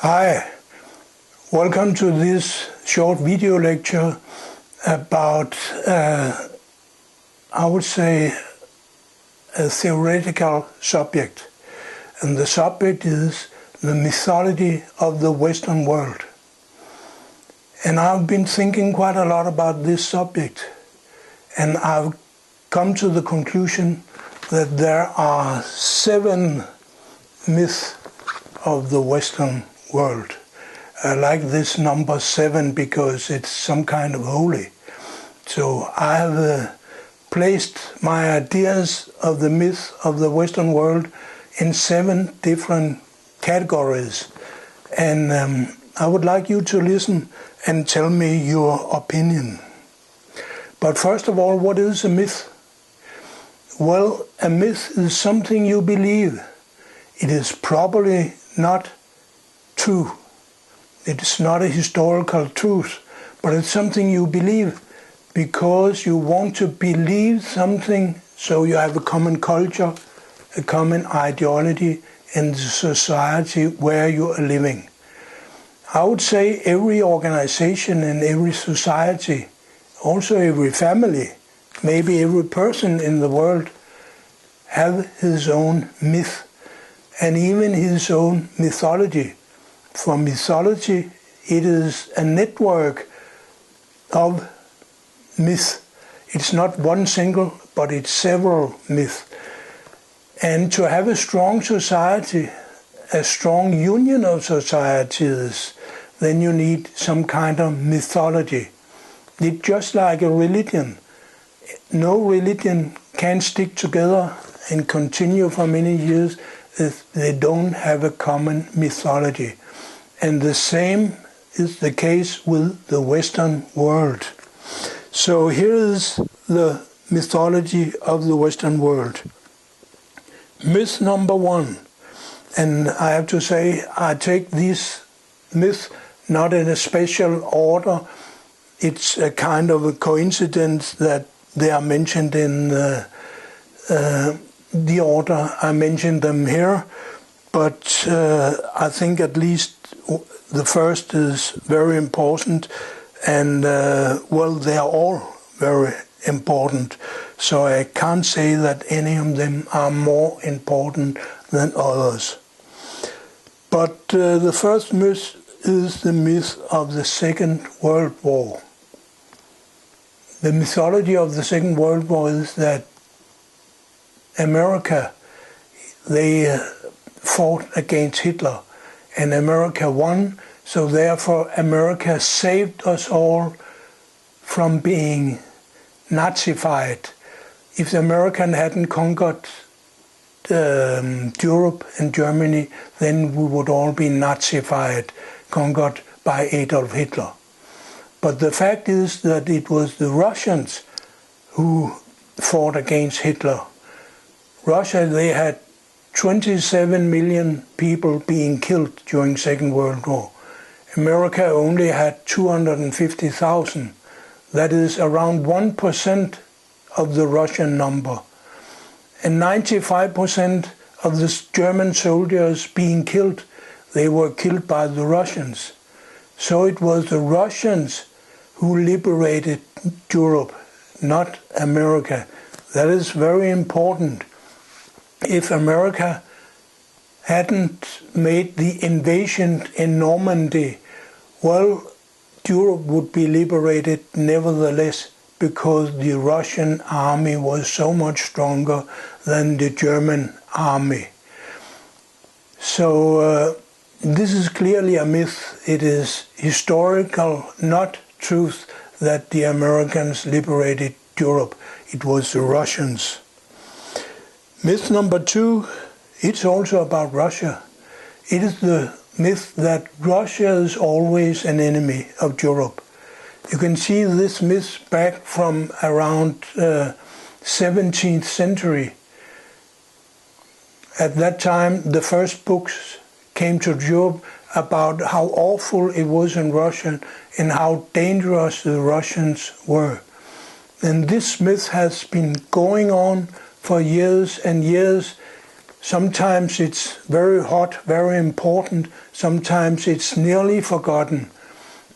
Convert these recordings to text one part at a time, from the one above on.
Hi, welcome to this short video lecture about, I would say, a theoretical subject. And the subject is the mythology of the Western world. And I've been thinking quite a lot about this subject. And I've come to the conclusion that there are 7 myths of the Western world. I like this number 7 because it's some kind of holy. So I have placed my ideas of the myth of the Western world in 7 different categories. And I would like you to listen and tell me your opinion. But first of all, what is a myth? Well, a myth is something you believe. It is probably not true. It's not a historical truth, but it's something you believe because you want to believe something, so you have a common culture, a common ideology in the society where you are living. I would say every organization and every society, also every family, maybe every person in the world, have his own myth and even his own mythology. For mythology, it is a network of myths. It's not one single, but it's several myths. And to have a strong society, a strong union of societies, then you need some kind of mythology. It's just like a religion. No religion can stick together and continue for many years if they don't have a common mythology. And the same is the case with the Western world. So here is the mythology of the Western world. Myth number 1. And I have to say, I take these myths not in a special order. It's a kind of a coincidence that they are mentioned in the order I mentioned them here. But I think at least the first is very important, and well, they are all very important. So I can't say that any of them are more important than others. But the first myth is the myth of the Second World War. The mythology of the Second World War is that America, they fought against Hitler, and America won, so therefore America saved us all from being Nazified. If the American hadn't conquered Europe and Germany, then we would all be Nazified, conquered by Adolf Hitler. But the fact is that it was the Russians who fought against Hitler. Russia, they had 27 million people being killed during Second World War. America only had 250,000. That is around 1% of the Russian number. And 95% of the German soldiers being killed, they were killed by the Russians. So it was the Russians who liberated Europe, not America. That is very important. If America hadn't made the invasion in Normandy, well, Europe would be liberated nevertheless, because the Russian army was so much stronger than the German army. So this is clearly a myth. It is historical, not truth, that the Americans liberated Europe. It was the Russians. Myth number 2, it's also about Russia. It is the myth that Russia is always an enemy of Europe. You can see this myth back from around 17th century. At that time, the first books came to Europe about how awful it was in Russia and how dangerous the Russians were. And this myth has been going on for years and years, Sometimes it's very hot, very important. Sometimes it's nearly forgotten.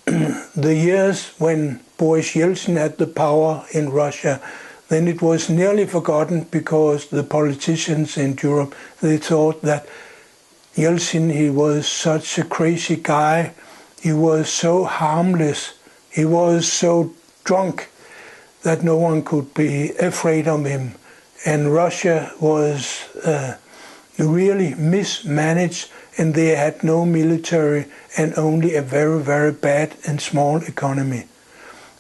The years when Boris Yeltsin had the power in Russia, then it was nearly forgotten because the politicians in Europe, they thought that Yeltsin, he was such a crazy guy, he was so harmless, he was so drunk that no one could be afraid of him. And Russia was really mismanaged, and they had no military and only a very, very bad and small economy.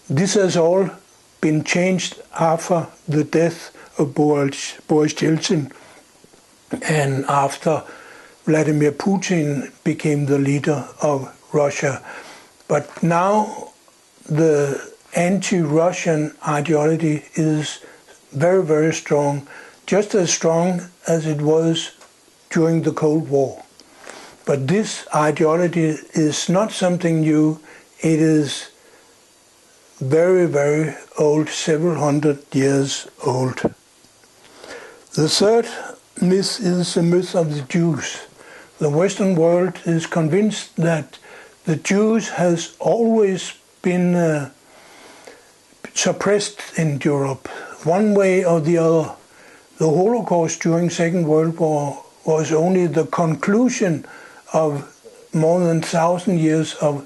This has all been changed after the death of Boris Yeltsin and after Vladimir Putin became the leader of Russia. But now the anti-Russian ideology is very, very strong, just as strong as it was during the Cold War. But this ideology is not something new. It is very, very old, several hundred years old. The third myth is the myth of the Jews. The Western world is convinced that the Jews has always been suppressed in Europe, one way or the other. The Holocaust during Second World War was only the conclusion of more than 1,000 years of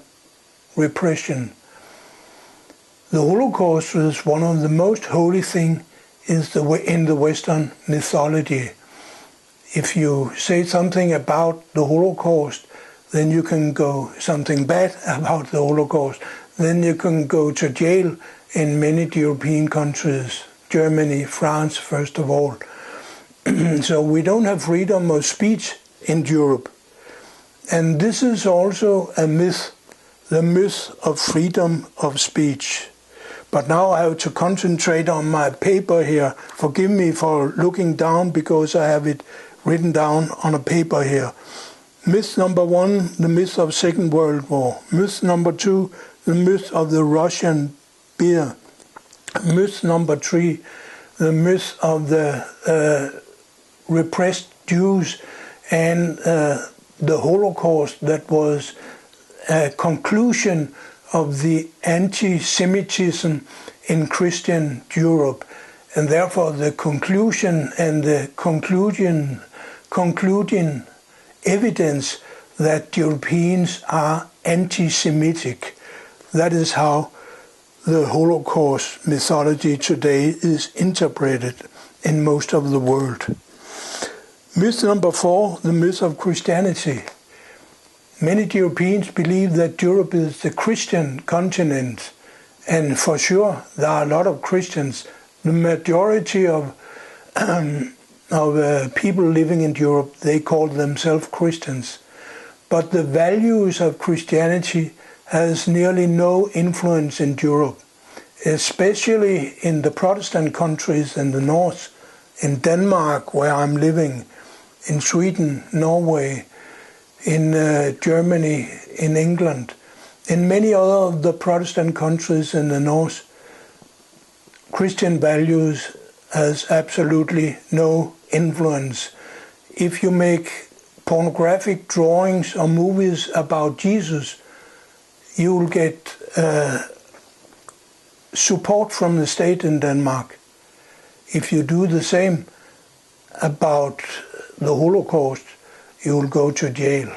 repression. The Holocaust is one of the most holy things in the Western mythology. If you say something about the Holocaust, then you can go something bad about the Holocaust. Then you can go to jail in many European countries, Germany, France, first of all. So we don't have freedom of speech in Europe. And this is also a myth, the myth of freedom of speech. But now I have to concentrate on my paper here. Forgive me for looking down because I have it written down on a paper here. Myth number 1, the myth of Second World War. Myth number 2, the myth of the Russian beer. Myth number 3, the myth of the repressed Jews and the Holocaust that was a conclusion of the anti-Semitism in Christian Europe, and therefore the conclusion and the concluding evidence that Europeans are anti-Semitic. That is how the Holocaust mythology today is interpreted in most of the world. Myth number 4, the myth of Christianity. Many Europeans believe that Europe is the Christian continent, and for sure there are a lot of Christians. The majority of people living in Europe, they call themselves Christians. But the values of Christianity has nearly no influence in Europe, especially in the Protestant countries in the north, in Denmark, where I'm living, in Sweden, Norway, in Germany, in England, in many other of the Protestant countries in the north. Christian values has absolutely no influence. If you make pornographic drawings or movies about Jesus, you will get support from the state in Denmark. If you do the same about the Holocaust, you will go to jail.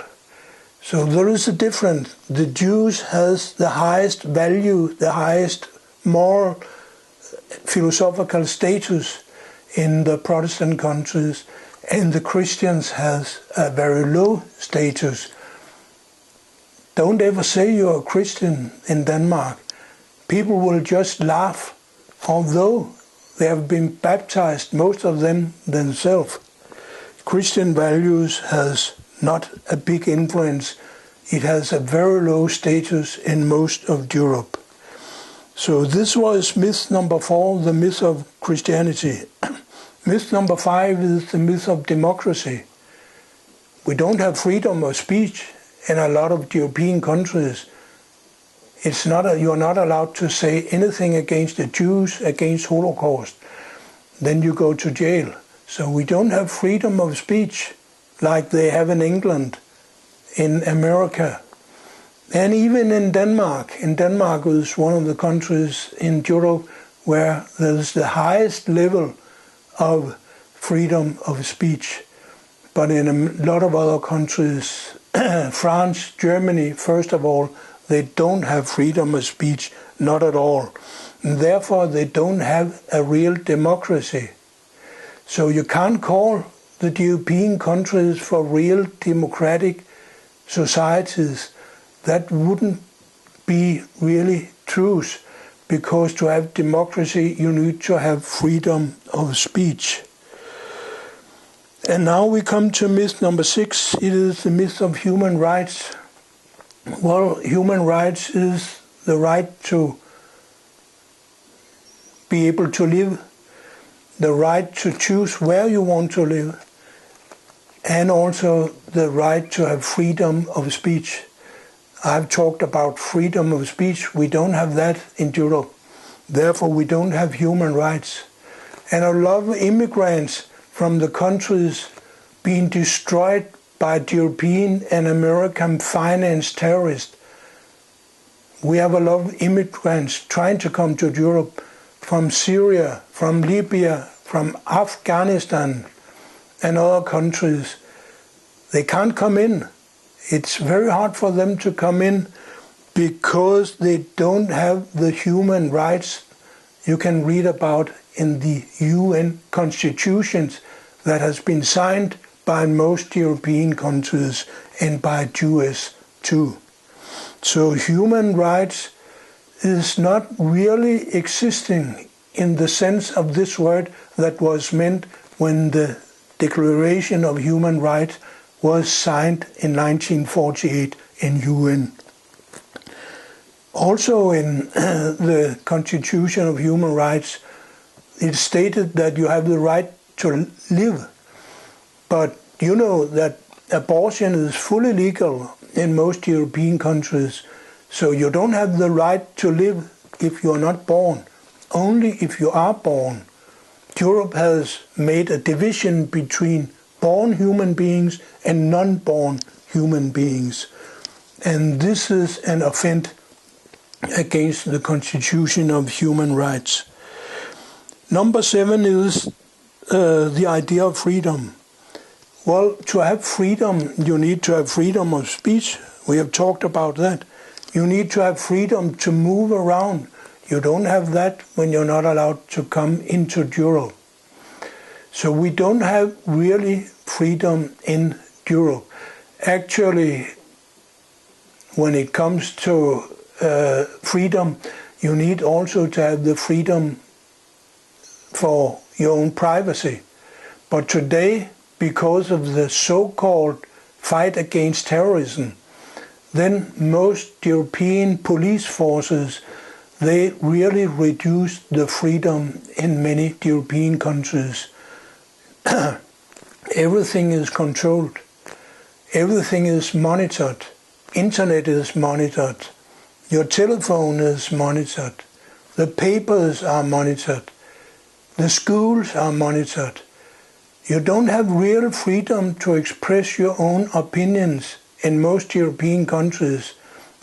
So there is a difference. The Jews has the highest value, the highest moral, philosophical status in the Protestant countries, and the Christians has a very low status. Don't ever say you're a Christian in Denmark. People will just laugh, although they have been baptized, most of them themselves. Christian values has not a big influence. It has a very low status in most of Europe. So this was myth number 4, the myth of Christianity. Myth number 5 is the myth of democracy. We don't have freedom of speech in a lot of European countries. You're not allowed to say anything against the Jews, against Holocaust. Then you go to jail. So we don't have freedom of speech like they have in England, in America, and even in Denmark. In Denmark is one of the countries in Europe where there's the highest level of freedom of speech. But in a lot of other countries, France, Germany, first of all, they don't have freedom of speech, not at all. And therefore, they don't have a real democracy. So you can't call the European countries for real democratic societies. That wouldn't be really truth, because to have democracy, you need to have freedom of speech. And now we come to myth number 6. It is the myth of human rights. Well, human rights is the right to be able to live, the right to choose where you want to live, and also the right to have freedom of speech. I've talked about freedom of speech. We don't have that in Europe. Therefore, we don't have human rights. And a lot of immigrants from the countries being destroyed by European and American financed terrorists. We have a lot of immigrants trying to come to Europe from Syria, from Libya, from Afghanistan and other countries. They can't come in. It's very hard for them to come in because they don't have the human rights you can read about in the UN constitutions that has been signed by most European countries and by US too. So human rights is not really existing in the sense of this word that was meant when the Declaration of Human Rights was signed in 1948 in UN. Also in the Constitution of Human Rights, it stated that you have the right to live. But you know that abortion is fully legal in most European countries, so you don't have the right to live if you are not born, only if you are born. Europe has made a division between born human beings and non-born human beings. And this is an offense against the Constitution of Human Rights. Number 7 is the idea of freedom. Well, to have freedom, you need to have freedom of speech. We have talked about that. You need to have freedom to move around. You don't have that when you're not allowed to come into Europe. So we don't have really freedom in Europe. Actually, when it comes to freedom, you need also to have the freedom for your own privacy. But today, because of the so-called fight against terrorism, then most European police forces, they really reduced the freedom in many European countries. Everything is controlled. Everything is monitored. Internet is monitored. Your telephone is monitored. The papers are monitored. The schools are monitored. You don't have real freedom to express your own opinions in most European countries.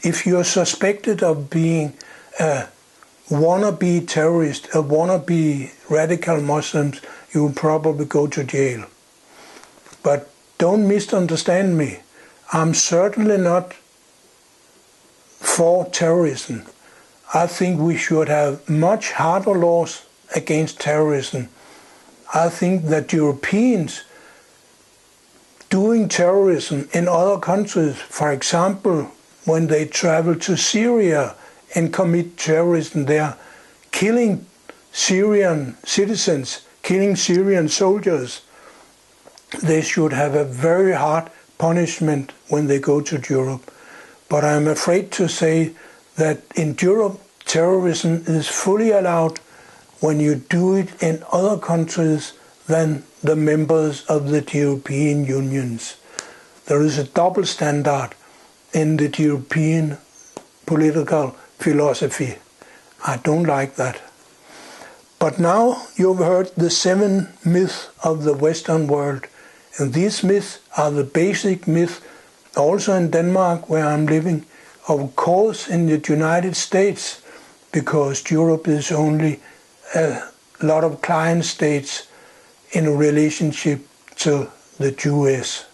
If you're suspected of being a wannabe terrorist, a wannabe radical Muslim, you will probably go to jail. But don't misunderstand me. I'm certainly not for terrorism. I think we should have much harder laws against terrorism. I think that Europeans doing terrorism in other countries, for example, when they travel to Syria and commit terrorism there, killing Syrian citizens, killing Syrian soldiers, they should have a very hard punishment when they go to Europe. But I'm afraid to say that in Europe, terrorism is fully allowed when you do it in other countries than the members of the European Unions. There is a double standard in the European political philosophy. I don't like that. But now you've heard the 7 myths of the Western world. And these myths are the basic myths also in Denmark, where I'm living, of course in the United States, because Europe is only a lot of client states in a relationship to the US.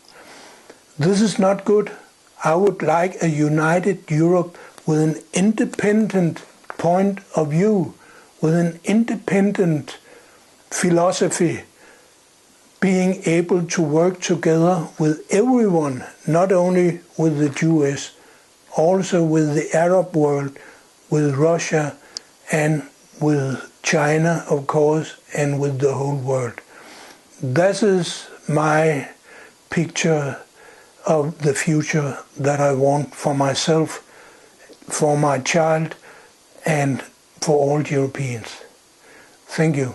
This is not good. I would like a united Europe with an independent point of view, with an independent philosophy, being able to work together with everyone, not only with the US, also with the Arab world, with Russia, and with China, of course, and with the whole world. This is my picture of the future that I want for myself, for my child, and for all Europeans. Thank you.